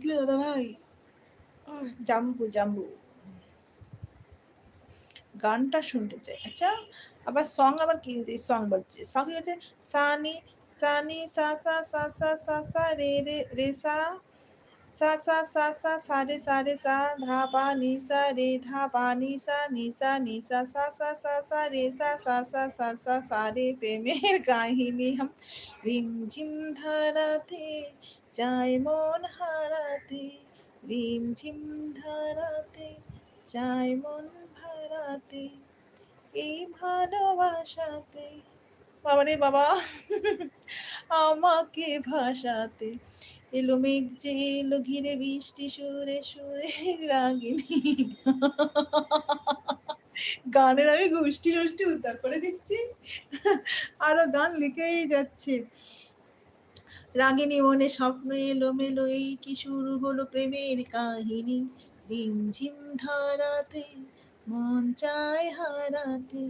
বুঝলে দাদা ভাই? জাম্বু, জাম্বু। গানটা শুনতে চাই। আচ্ছা, আবার সং আবার কি সং বলছে। সং কি হচ্ছে সা নি, সা নি, সা সা সা সা সা সা রে রে রে সা, সা সা সা সা সা রে সা, ধা পা নি সা রে, ধা পা নি সা নি সা সা সা সা সা রে সা সা সা সা সা সা রে প্রেমের কাহিনী হাম রিমঝিম ধারাতে যায় মন হারাতে, রিমঝিম ধারাতে যায় মন হারাতে, এই ভালোবাসাতে বাবারে বাবা আমাকে ভাসাতে, এলো মেঘ যে এলো ঘিরে বৃষ্টি সুরে সুরে রাগিনী। গানের আমি গোষ্ঠী গোষ্ঠী উদ্ধার করে দিচ্ছি, আরো গান লিখেই যাচ্ছে। রাগিনী মনে স্বপ্ন এলো মেলো, এই কি শুরু হলো প্রেমের কাহিনী, রিমঝিম ধারাতে মন চায় হারাতে।